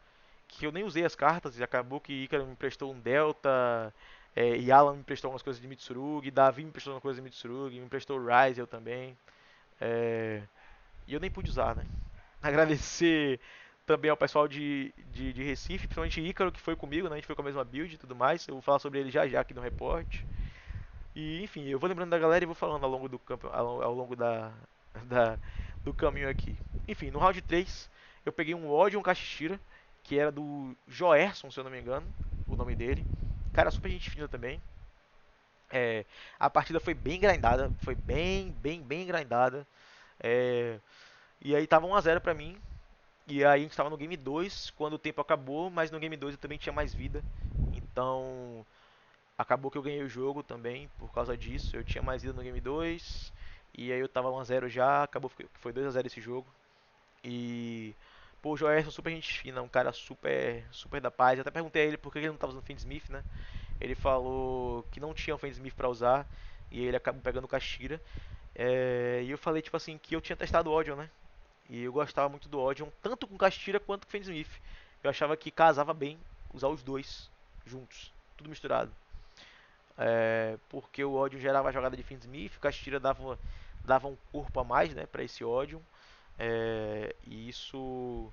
S1: que eu nem usei as cartas e acabou que Icaro me emprestou um Delta, Yalan me emprestou algumas coisas de Mitsurugi, Davi me emprestou algumas coisas de Mitsurugi, me emprestou o Ryze eu também. É, e eu nem pude usar, né? Agradecer também ao pessoal de Recife, principalmente Ícaro que foi comigo, né? A gente foi com a mesma build e tudo mais. Eu vou falar sobre ele já já aqui no report. E enfim, eu vou lembrando da galera e vou falando ao longo do campo, ao longo da, do caminho aqui. Enfim, no round 3 Eu peguei um ódio, um Caxixira, que era do Joerson, se eu não me engano, o nome dele. Cara, super gente fina também. É, a partida foi bem grindada, foi bem grindada. É, e aí tava 1 a 0 pra mim. E aí a gente tava no game 2 quando o tempo acabou, mas no game 2 eu também tinha mais vida. Então acabou que eu ganhei o jogo também por causa disso. Eu tinha mais vida no game 2 e aí eu tava 1 a 0 já, acabou que foi 2 a 0 esse jogo. E pô, o Joerson super gente fina, um cara super da paz. Eu até perguntei a ele por que ele não tava usando Fiendsmith, né? Ele falou que não tinha o Fiendsmith pra usar e ele acabou pegando o Kashira. E eu falei tipo assim que eu tinha testado o Odeon, né? E eu gostava muito do Odeon, tanto com Kashira quanto com Fiendsmith. Eu achava que casava bem usar os dois juntos, tudo misturado. Porque o Odeon gerava a jogada de Fiendsmith, o Kashira dava um corpo a mais, né, para esse Odeon. E isso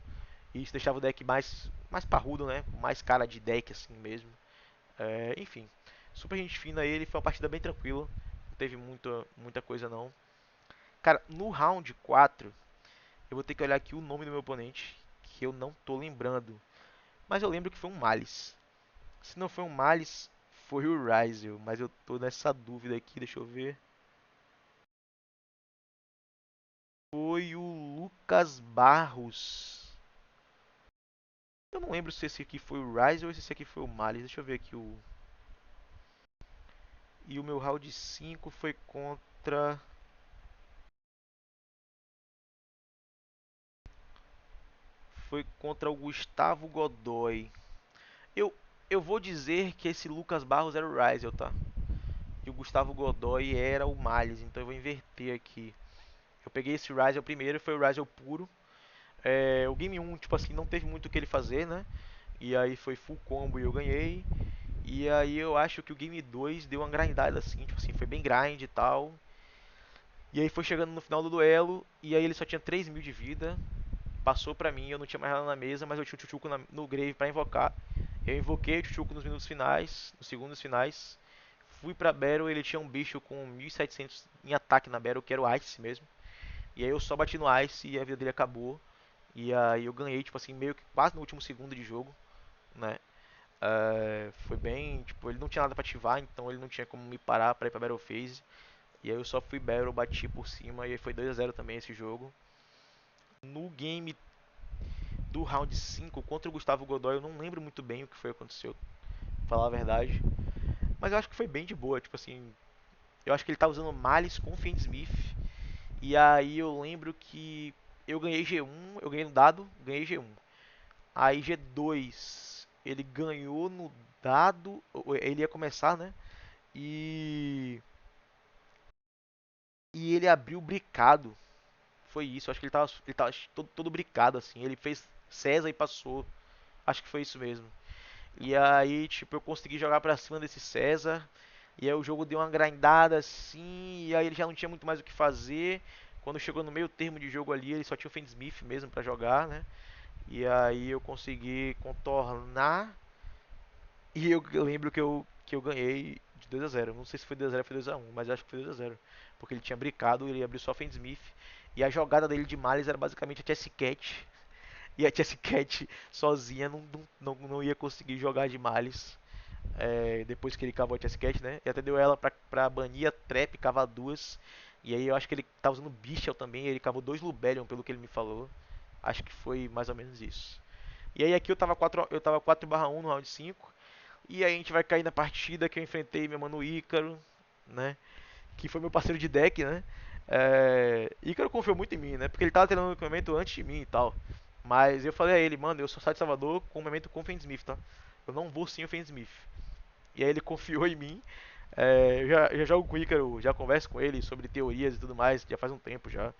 S1: deixava o deck mais parrudo, né? Com mais cara de deck assim mesmo. Enfim, super gente fina ele, foi uma partida bem tranquila. Não teve muita coisa não. Cara, no round 4, eu vou ter que olhar aqui o nome do meu oponente, que eu não tô lembrando. Mas eu lembro que foi um Malice. Se não foi um Malice, foi o Ryzel. Mas eu tô nessa dúvida aqui, deixa eu ver. Foi o Lucas Barros. Eu não lembro se esse aqui foi o Ryzel ou se esse aqui foi o Malice. Deixa eu ver aqui o. E o meu round 5 foi contra. Foi contra o Gustavo Godoy. Eu, eu vou dizer que esse Lucas Barros era o Ryzel, tá? E o Gustavo Godoy era o Miles, então eu vou inverter aqui. Eu peguei esse Ryzel primeiro, foi o Ryzel puro. O Game 1, tipo assim, não teve muito o que ele fazer, né? E aí foi full combo e eu ganhei. E aí eu acho que o Game 2 deu uma grindada assim, tipo assim, foi bem grind e tal. E aí foi chegando no final do duelo, e aí ele só tinha 3.000 de vida. Passou pra mim, eu não tinha mais nada na mesa, mas eu tinha o Chuchuco no grave pra invocar. Eu invoquei o Chuchuco nos minutos finais, nos segundos finais. Fui pra Battle, ele tinha um bicho com 1.700 em ataque na Battle, que era o Ice mesmo. E aí eu só bati no Ice e a vida dele acabou. E aí eu ganhei, tipo assim, meio que quase no último segundo de jogo, né? Foi bem, tipo, ele não tinha nada pra ativar, então ele não tinha como me parar pra ir pra Battle Phase. E aí eu só fui Battle, bati por cima e aí foi 2 a 0 também esse jogo. No game do round 5 contra o Gustavo Godoy, eu não lembro muito bem o que foi que aconteceu, pra falar a verdade. Mas eu acho que foi bem de boa, tipo assim, eu acho que ele tá usando Malice com Fiendsmith. E aí eu lembro que eu ganhei G1, eu ganhei no dado, ganhei G1. Aí G2, ele ganhou no dado, ele ia começar, né? E ele abriu bricado. Foi isso, acho que ele tava todo bricado assim. Ele fez César e passou. Acho que foi isso mesmo. E aí, tipo, eu consegui jogar pra cima desse César. E aí o jogo deu uma grindada assim. E aí ele já não tinha muito mais o que fazer. Quando chegou no meio termo de jogo ali, ele só tinha o Fendsmith mesmo pra jogar, né? E aí eu consegui contornar. E eu lembro que eu ganhei de 2 a 0. Não sei se foi 2 a 0 ou foi 2 a 1, mas acho que foi 2 a 0. Porque ele tinha bricado, ele abriu só o Fendsmith. E a jogada dele de Malice era basicamente a Chess Cat. E a Chess Cat sozinha não ia conseguir jogar de Malice. Depois que ele cavou a Chess Cat, né? E até deu ela pra banir a Trap, cavar duas. E aí eu acho que ele tá usando Bichel também. Ele cavou dois Lubellion, pelo que ele me falou. Acho que foi mais ou menos isso. E aí aqui eu tava 4/1 no round 5. E aí a gente vai cair na partida que eu enfrentei meu mano Ícaro, né? Que foi meu parceiro de deck, né? Ícaro confiou muito em mim, né? Porque ele tava treinando o equipamento antes de mim e tal. Mas eu falei a ele, mano, eu sou só de Salvador com o equipamento com o Fendsmith, tá? Eu não vou sem o Fendsmith. E aí ele confiou em mim. Eu já jogo com o Ícaro, já converso com ele sobre teorias e tudo mais, já faz um tempo já.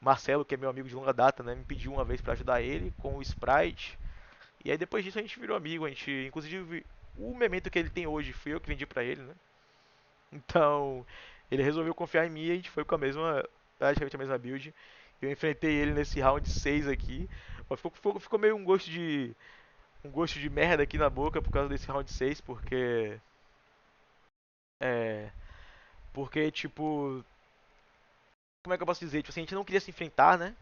S1: Marcelo, que é meu amigo de longa data, né, me pediu uma vez pra ajudar ele com o Sprite. E aí depois disso a gente virou amigo, a gente, inclusive, o memento que ele tem hoje fui eu que vendi pra ele, né? Então, ele resolveu confiar em mim e a gente foi com a mesma, praticamente a mesma build. Eu enfrentei ele nesse round 6 aqui. Ficou meio um gosto de merda aqui na boca por causa desse round 6, é, porque tipo, como é que eu posso dizer? Tipo assim, a gente não queria se enfrentar, né?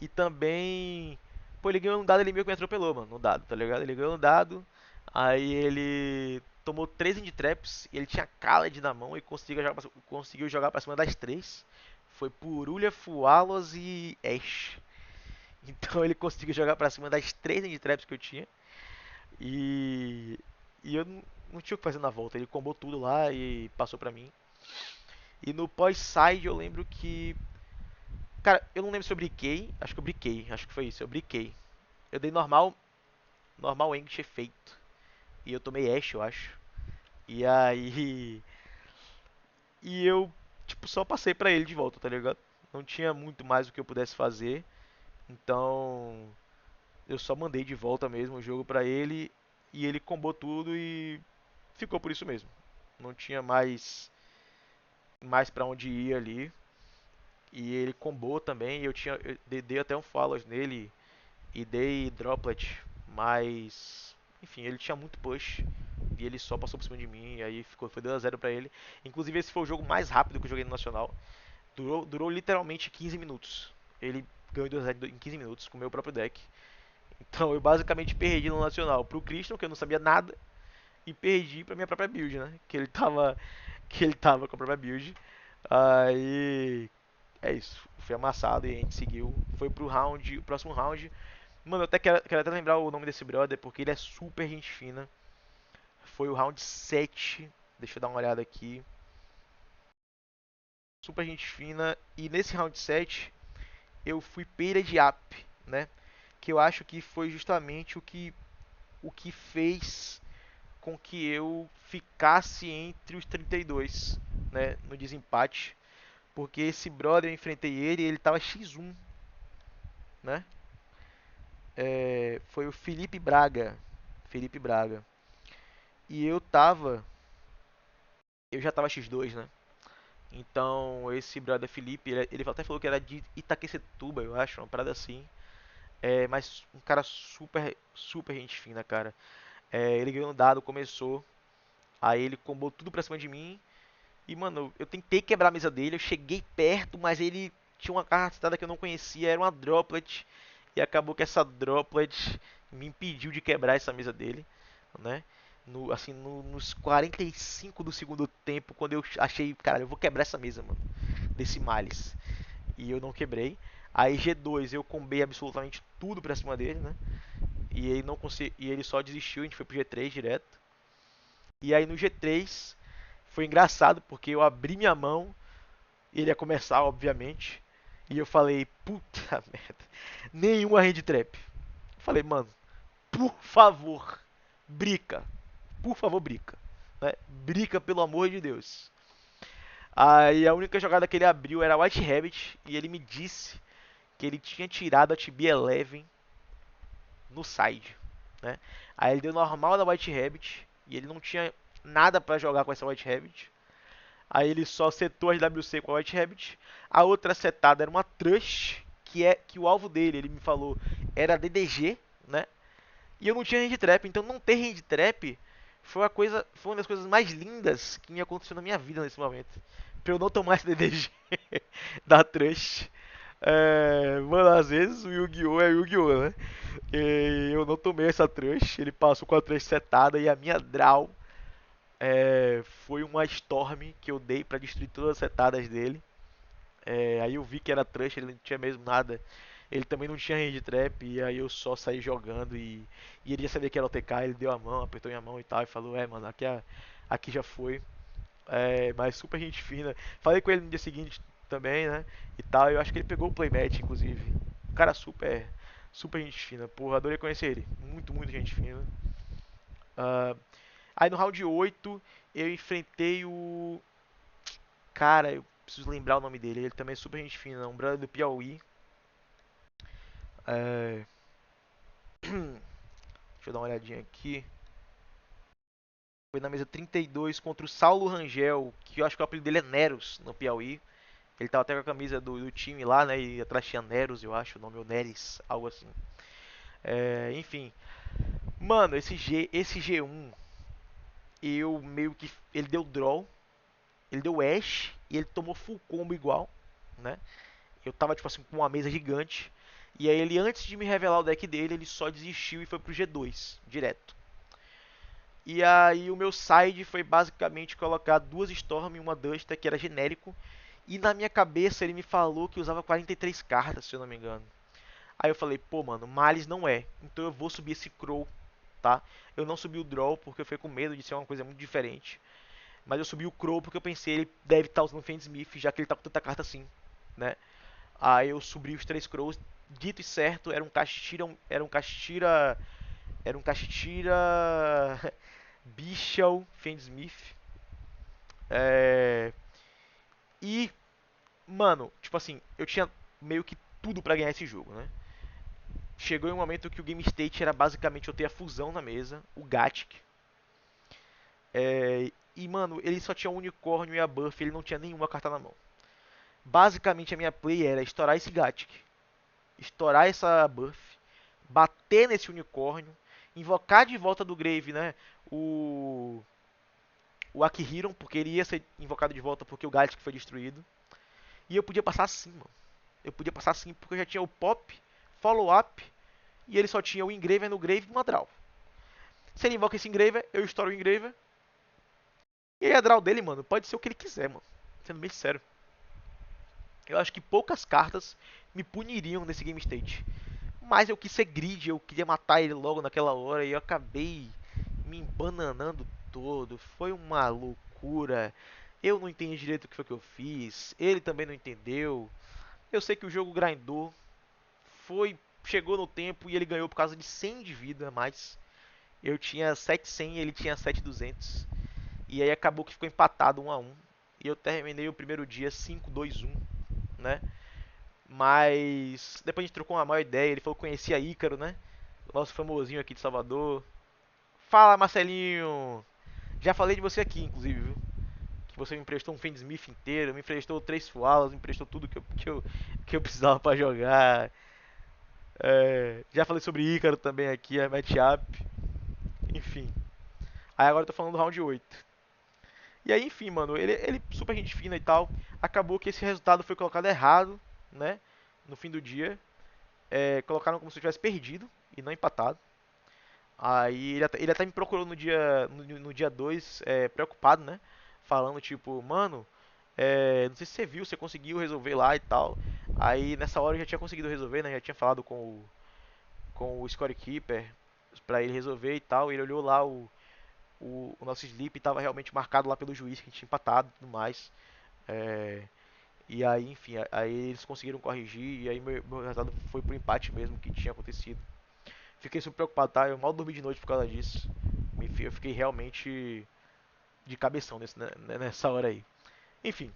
S1: E também. Pô, ele ganhou um dado, ele meio que me atropelou, mano, no dado, tá ligado? Ele ganhou um dado, aí ele tomou 3 End Traps, e ele tinha Khaled na mão e conseguiu jogar pra cima das três. Foi por Ulia, Fualos e Ashe. Então ele conseguiu jogar pra cima das 3 End Traps que eu tinha. E. E eu não tinha o que fazer na volta. Ele combou tudo lá e passou pra mim. E no pós-side eu lembro que. Cara, eu não lembro se eu briquei. Acho que eu briquei. Acho que foi isso. Eu briquei. Eu dei normal. Normal English efeito. E eu tomei Ashe, eu acho. E aí. E eu, tipo, só passei pra ele de volta, tá ligado? Não tinha muito mais o que eu pudesse fazer. Então. Eu só mandei de volta mesmo o jogo pra ele. E ele combou tudo e ficou por isso mesmo. Não tinha mais para onde ir ali. E ele combou também. Eu dei até um follows nele e dei droplet, mas enfim, ele tinha muito push e ele só passou por cima de mim e aí foi 2 a 0 pra ele. Inclusive esse foi o jogo mais rápido que eu joguei no Nacional. Durou literalmente 15 minutos. Ele ganhou 2 a 0 em 15 minutos com o meu próprio deck. Então eu basicamente perdi no Nacional pro Christian, que eu não sabia nada, e perdi pra minha própria build, né? Que ele tava com a própria build. Aí é isso. Foi amassado e a gente seguiu. Foi pro round, o próximo round. Mano, eu até quero até lembrar o nome desse brother, porque ele é super gente fina. Foi o round 7. Deixa eu dar uma olhada aqui. Super gente fina. E nesse round 7, eu fui pera de up, né? Que eu acho que foi justamente o que fez com que eu ficasse entre os 32, né? No desempate. Porque esse brother, eu enfrentei ele e ele tava X1, né? Foi o Felipe Braga. Felipe Braga. E eu já tava X2, né? Então, esse brother Felipe, ele até falou que era de Itaquecetuba, eu acho, uma parada assim. Mas um cara super, super gente fina, cara. Ele ganhou um dado, começou, aí ele combou tudo pra cima de mim. E, mano, eu tentei quebrar a mesa dele, eu cheguei perto, mas ele tinha uma carta que eu não conhecia, era uma droplet. E acabou que essa droplet me impediu de quebrar essa mesa dele, né? Assim, nos 45 do segundo tempo, quando eu achei, cara, eu vou quebrar essa mesa, mano, desse Malice. E eu não quebrei. Aí G2 eu combei absolutamente tudo pra cima dele, né? E ele só desistiu, a gente foi pro G3 direto. E aí no G3 foi engraçado porque eu abri minha mão, ele ia começar, obviamente. E eu falei, puta merda, nenhuma hand trap. Eu falei, mano, por favor, brica. Por favor, brica. Né? Brica, pelo amor de Deus. Aí a única jogada que ele abriu era White Rabbit e ele me disse que ele tinha tirado a TB11 no side, né? Aí ele deu normal da White Rabbit e ele não tinha nada pra jogar com essa White Rabbit. Aí ele só setou as WC com a White Rabbit. A outra setada era uma Trust, que o alvo dele, ele me falou, era DDG, né? E eu não tinha hand trap, então não ter hand trap foi uma das coisas mais lindas que me aconteceu na minha vida nesse momento. Pra eu não tomar esse DDG da Trust. Mano, às vezes o Yu-Gi-Oh! É Yu-Gi-Oh! Né? E eu não tomei essa Trust, ele passou com a Trust setada e a minha draw foi uma Storm que eu dei pra destruir todas as setadas dele. Aí eu vi que era Trust, ele não tinha mesmo nada. Ele também não tinha hand trap, e aí eu só saí jogando e ele já sabia que era o TK, ele deu a mão, apertou minha mão e tal, e falou, mano, aqui já foi. Mas super gente fina. Falei com ele no dia seguinte também, né? E tal, eu acho que ele pegou o playmatch, inclusive. Um cara super, super gente fina. Porra, adorei conhecer ele. Muito, muito gente fina. Ah, aí no round 8 eu enfrentei o. Cara, eu preciso lembrar o nome dele. Ele também é super gente fina, um brother do Piauí. É, Deixa eu dar uma olhadinha aqui. Foi na mesa 32 contra o Saulo Rangel, que eu acho que o apelido dele é Neros no Piauí. Ele tava até com a camisa do time lá, né? E atrás tinha Neros, eu acho, o nome é Neres, algo assim. Enfim. Mano, esse G1, eu meio que. Ele deu draw, ele deu Ash e ele tomou full combo igual, né? Eu tava, tipo assim, com uma mesa gigante. E aí ele, antes de me revelar o deck dele, ele só desistiu e foi pro G2, direto. E aí o meu side foi basicamente colocar duas Storm e uma Duster, que era genérico. E na minha cabeça ele me falou que usava 43 cartas, se eu não me engano. Aí eu falei, pô, mano, Malice não é. Então eu vou subir esse Crow, tá? Eu não subi o Draw porque eu fiquei com medo de ser uma coisa muito diferente. Mas eu subi o Crow porque eu pensei, ele deve estar usando Fendsmith, já que ele tá com tanta carta assim, né? Aí eu subi os três Crows. Dito e certo, era um Castira, era um Castira Bichel Fendsmith. É... E, mano, tipo assim, eu tinha meio que tudo pra ganhar esse jogo, né? Chegou em um momento que o game state era basicamente eu ter a fusão na mesa, o Gatic. E, mano, ele só tinha o unicórnio e a buff, ele não tinha nenhuma carta na mão. Basicamente a minha play era estourar esse Gatic, estourar essa buff, bater nesse unicórnio, invocar de volta do Grave, né? O. O Akihiron, porque ele ia ser invocado de volta porque o Gatic foi destruído. E eu podia passar assim, mano. Eu podia passar assim porque eu já tinha o Pop, Follow Up, e ele só tinha o Engraver no Grave e uma Draw. Se ele invoca esse Engraver, eu estouro o Engraver. E aí a Draw dele, mano, pode ser o que ele quiser, mano. Sendo bem sério. Eu acho que poucas cartas me puniriam nesse game state. Mas eu quis ser greedy, eu queria matar ele logo naquela hora e eu acabei me embananando todo. Foi uma loucura. Eu não entendi direito o que foi que eu fiz. Ele também não entendeu. Eu sei que o jogo grindou. Chegou no tempo e ele ganhou por causa de 100 de vida, mas eu tinha 700 e ele tinha 7200. E aí acabou que ficou empatado 1 a 1. E eu terminei o primeiro dia 5-2-1, né? Mas depois a gente trocou uma maior ideia. Ele falou que conhecia Ícaro, né? O nosso famosinho aqui de Salvador. Fala, Marcelinho! Já falei de você aqui, inclusive, viu? Que você me emprestou um Fendsmith inteiro, me emprestou 3 Fualas, me emprestou tudo que eu precisava pra jogar. Já falei sobre Ícaro também aqui, a matchup. Enfim. Aí agora eu tô falando do round 8. E aí, enfim, mano, ele super gente fina e tal. Acabou que esse resultado foi colocado errado, né? No fim do dia. Colocaram como se eu tivesse perdido e não empatado. Aí ele até me procurou no dia 2, preocupado, né? Falando tipo, mano, não sei se você viu, você conseguiu resolver lá e tal. Aí nessa hora eu já tinha conseguido resolver, né? Já tinha falado com o Scorekeeper pra ele resolver e tal. Ele olhou lá o nosso sleep estava realmente marcado lá pelo juiz que a gente tinha empatado e tudo mais. É, e aí, enfim, aí eles conseguiram corrigir e aí meu resultado foi pro empate mesmo que tinha acontecido. Fiquei super preocupado, tá? Eu mal dormi de noite por causa disso. Eu fiquei realmente de cabeção nessa hora aí. Enfim,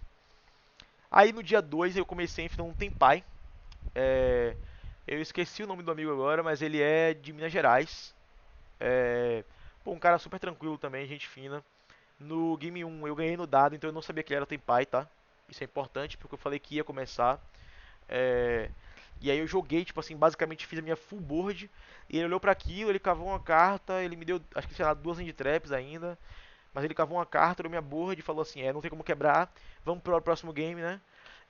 S1: aí no dia 2 eu comecei a enfrentar um Tenpai. É, eu esqueci o nome do amigo agora, mas ele é de Minas Gerais. É, pô, um cara super tranquilo também, gente fina. No Game 1 eu ganhei no dado, então eu não sabia que ele era Tenpai, tá? Isso é importante porque eu falei que ia começar. É, e aí eu joguei, tipo assim, basicamente fiz a minha full board. E ele olhou pra aquilo, ele cavou uma carta, ele me deu, acho que sei lá, duas end traps ainda. Mas ele cavou uma carta, olhou minha board e falou assim: não tem como quebrar, vamos pro próximo game, né?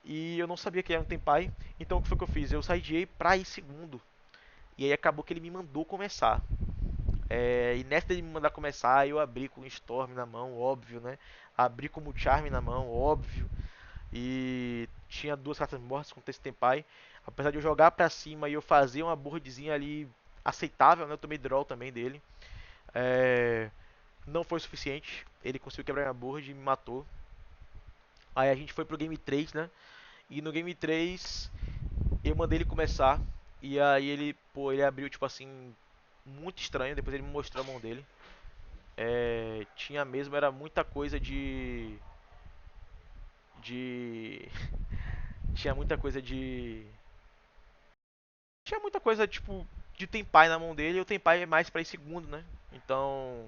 S1: E eu não sabia que era um Tenpai, então o que foi que eu fiz? Eu sideei pra ir segundo. E aí acabou que ele me mandou começar. E nessa dele me mandar começar, eu abri com Storm na mão, óbvio, né? Abri com o Charme na mão, óbvio. E tinha duas cartas mortas com esse Tenpai. Apesar de eu jogar pra cima e eu fazer uma boardzinha ali aceitável, né? Eu tomei draw também dele. É, não foi suficiente. Ele conseguiu quebrar minha board e me matou. Aí a gente foi pro game 3, né? E no game 3 eu mandei ele começar. E aí ele, pô, ele abriu tipo assim, muito estranho. Depois ele me mostrou a mão dele. Tinha mesmo, era muita coisa de. Tinha muita coisa de. Tinha muita coisa, tipo, de Tenpai na mão dele, e o Tenpai é mais pra ir segundo, né? Então,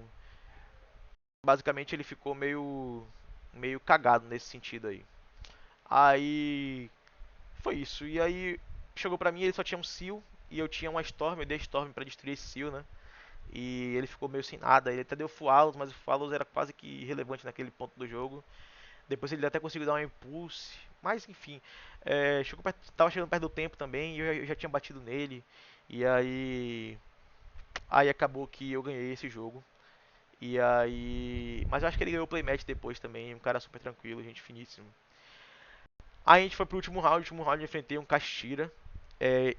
S1: basicamente ele ficou meio cagado nesse sentido aí. Aí, foi isso. E aí, chegou pra mim, ele só tinha um Seal, e eu tinha uma Storm, eu dei Storm pra destruir esse Seal, né? E ele ficou meio sem nada, ele até deu Fualos, mas o Fualos era quase que irrelevante naquele ponto do jogo. Depois ele até conseguiu dar um Impulse, Mas enfim, tava chegando perto do tempo também e eu já tinha batido nele. E aí acabou que eu ganhei esse jogo. E aí, mas eu acho que ele ganhou o playmatch depois também, um cara super tranquilo, gente finíssimo. Aí a gente foi pro último round eu enfrentei um Kashira.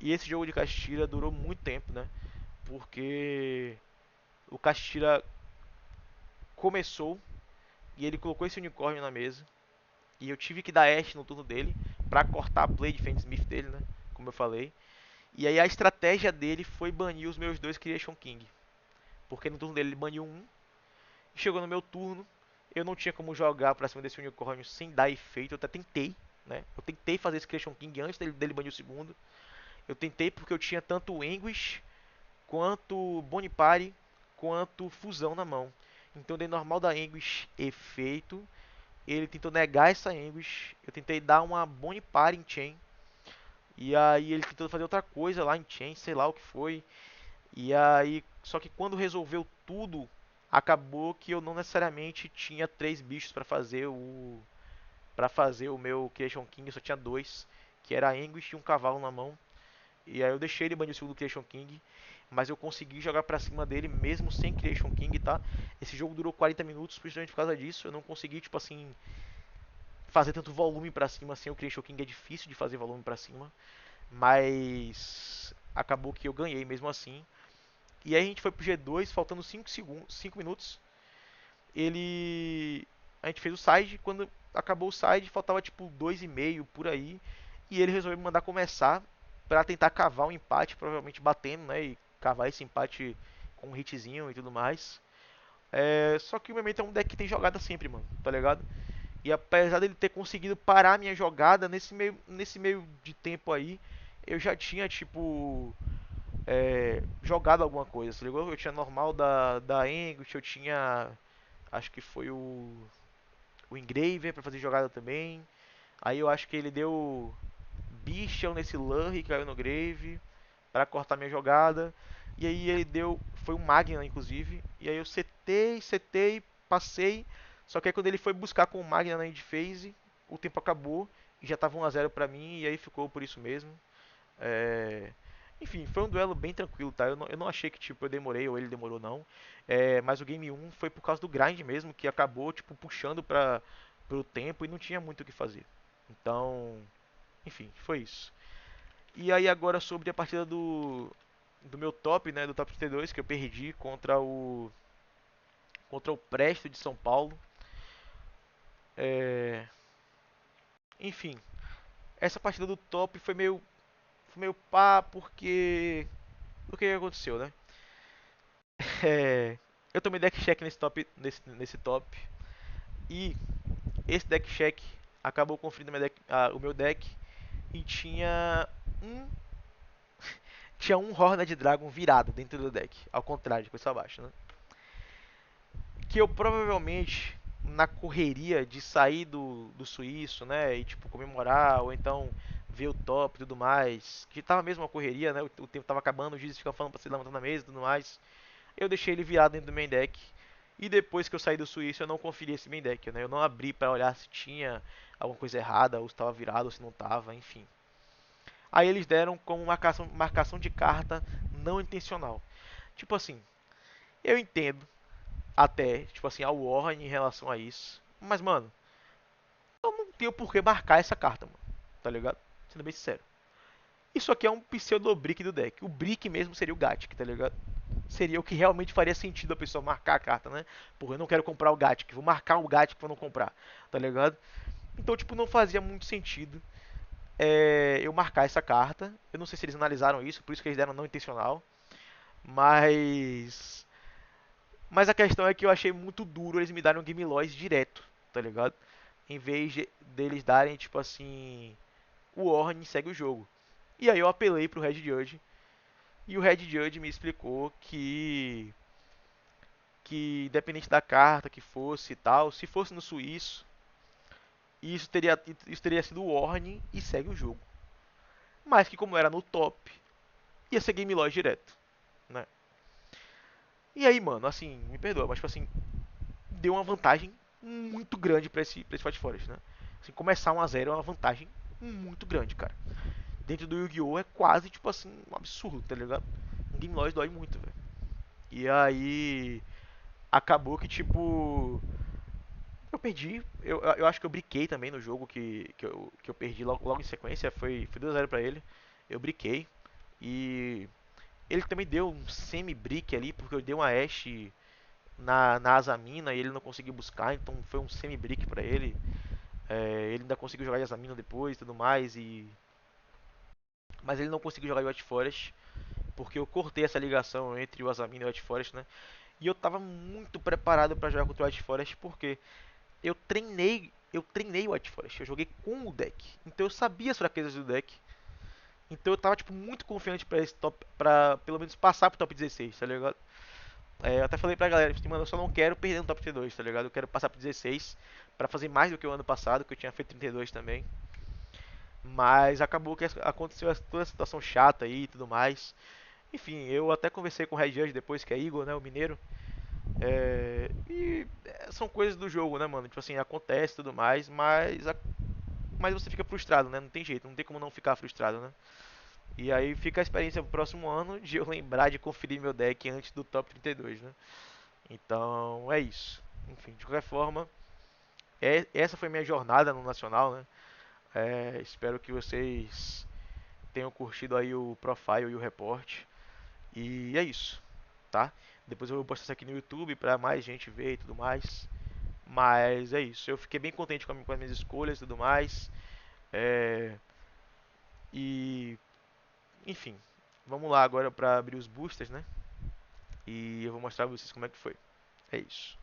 S1: E esse jogo de Kashira durou muito tempo, né? Porque o Kashira começou e ele colocou esse unicórnio na mesa. E eu tive que dar Ashe no turno dele pra cortar a play de Smith dele, né? Como eu falei. E aí a estratégia dele foi banir os meus dois Creation King. Porque no turno dele ele baniu um. E chegou no meu turno. Eu não tinha como jogar pra cima desse unicórnio sem dar efeito. Eu até tentei, né? Eu tentei fazer esse Creation King antes dele banir o segundo. Eu tentei porque eu tinha tanto Anguish, quanto Bonipare, quanto Fusão na mão. Então eu dei normal da Anguish efeito. Ele tentou negar essa Anguish. Eu tentei dar uma Bonipare em Chain. E aí ele tentou fazer outra coisa lá em Chain, sei lá o que foi. E aí, só que quando resolveu tudo, acabou que eu não necessariamente tinha três bichos para fazer o meu Creation King, eu só tinha dois, que era a Anguish e um cavalo na mão. E aí eu deixei ele banir o segundo Creation King, mas eu consegui jogar pra cima dele mesmo sem Creation King, tá? Esse jogo durou 40 minutos, principalmente por causa disso. Eu não consegui, tipo assim, fazer tanto volume pra cima sem o Creation King. É difícil de fazer volume pra cima, mas acabou que eu ganhei mesmo assim. E aí a gente foi pro G2, faltando 5 segundos, 5 minutos. Ele A gente fez o side, quando acabou o side, faltava tipo 2,5 por aí, e ele resolveu me mandar começar pra tentar cavar um empate, provavelmente batendo, né, e cavar esse empate com um hitzinho e tudo mais. Só que o Memento é um deck que tem jogada sempre, mano, tá ligado? E apesar dele ter conseguido parar a minha jogada nesse meio de tempo aí, eu já tinha tipo jogado alguma coisa, tá ligado? Eu tinha normal da Anguish, eu tinha, acho que foi o Engraver pra fazer jogada também. Aí eu acho que ele deu Bichel nesse Lurry que caiu no Grave pra cortar minha jogada. E aí ele deu, foi um Magna inclusive. E aí eu setei, passei. Só que aí quando ele foi buscar com o Magna na end phase, o tempo acabou e já tava 1 a 0 pra mim e aí ficou por isso mesmo. É... Enfim, foi um duelo bem tranquilo, tá? Eu não achei que tipo, eu demorei ou ele demorou, não. Mas o Game 1 foi por causa do grind mesmo, que acabou tipo, puxando pro tempo e não tinha muito o que fazer. Então, enfim, foi isso. E aí agora sobre a partida do meu top, né, do top 32, que eu perdi contra o Presto de São Paulo. É... Enfim, essa partida do top foi meio pá, porque o que aconteceu, né? É, eu tomei deck check nesse top. E esse deck check acabou conferindo o meu deck. E um, tinha um Horned Dragon virado dentro do deck. Ao contrário, de coisa abaixo, né? Que eu provavelmente, na correria de sair do suíço, né? E tipo, comemorar, ou então ver o top e tudo mais. Que tava mesmo uma correria, né? O tempo tava acabando, os juízes ficam falando pra se levantar na mesa e tudo mais. Eu deixei ele virado dentro do main deck. E depois que eu saí do suíço, eu não conferi esse main deck, né? Eu não abri para olhar se tinha alguma coisa errada, ou se estava virado, ou se não estava, enfim. Aí eles deram como marcação de carta não intencional. Tipo assim, eu entendo até, tipo assim, a Warren em relação a isso. Mas, mano, eu não tenho por que marcar essa carta, mano. Tá ligado? Sendo bem sincero. Isso aqui é um pseudo brick do deck. O brick mesmo seria o Gatic, tá ligado? Seria o que realmente faria sentido a pessoa marcar a carta, né? Porra, eu não quero comprar o Gatic, vou marcar o Gatic pra não comprar, tá ligado? Então, tipo, não fazia muito sentido eu marcar essa carta. Eu não sei se eles analisaram isso, por isso que eles deram não intencional. Mas. Mas a questão é que eu achei muito duro eles me darem um Game Loss direto, tá ligado? Em vez deles darem, tipo assim. O Ornn segue o jogo. E aí eu apelei pro Red Judge. E o Red Judge me explicou que independente da carta que fosse e tal, se fosse no suíço, isso teria sido o Ornn e segue o jogo. Mas que como era no top, ia ser Game Loss direto, né? E aí, mano, assim, me perdoa, mas tipo assim, deu uma vantagem muito grande pra esse Fight Forest, né? Assim, começar 1 a 0 é uma vantagem muito grande, cara. Dentro do Yu-Gi-Oh! É quase, tipo assim, um absurdo, tá ligado? Um Game Loss dói muito, velho. E aí, acabou que, tipo, eu perdi. Eu acho que eu briquei também no jogo que eu perdi logo em sequência. Foi 2 a 0 pra ele. Eu briquei. E ele também deu um semi-brick ali, porque eu dei uma Ashe na Azamina e ele não conseguiu buscar, então foi um semi-brick pra ele. Ele ainda conseguiu jogar de Azamina depois e tudo mais, mas ele não conseguiu jogar de White Forest, porque eu cortei essa ligação entre o Azamina e o White Forest, né? E eu tava muito preparado pra jogar contra o White Forest, porque eu treinei o White Forest, eu joguei com o deck, então eu sabia as fraquezas do deck. Então eu tava tipo muito confiante pra esse top, para pelo menos passar pro top 16, tá ligado? Eu até falei pra galera, tipo, mano, eu só não quero perder no top 32, tá ligado? Eu quero passar pro 16 pra fazer mais do que o ano passado, que eu tinha feito 32 também. Mas acabou que aconteceu toda a situação chata aí e tudo mais. Enfim, eu até conversei com o Red Judge depois, que é Igor, né, o mineiro. São coisas do jogo, né, mano? Tipo assim, acontece e tudo mais, mas você fica frustrado, né? Não tem jeito, não tem como não ficar frustrado, né? E aí fica a experiência pro próximo ano de eu lembrar de conferir meu deck antes do top 32, né? Então é isso. Enfim, de qualquer forma, essa foi minha jornada no Nacional, né? Espero que vocês tenham curtido aí o profile e o report. E é isso, tá? Depois eu vou postar isso aqui no YouTube pra mais gente ver e tudo mais. Mas é isso. Eu fiquei bem contente com as minhas escolhas e tudo mais. É, e, enfim, vamos lá agora pra abrir os boosters, né? E eu vou mostrar pra vocês como é que foi. É isso.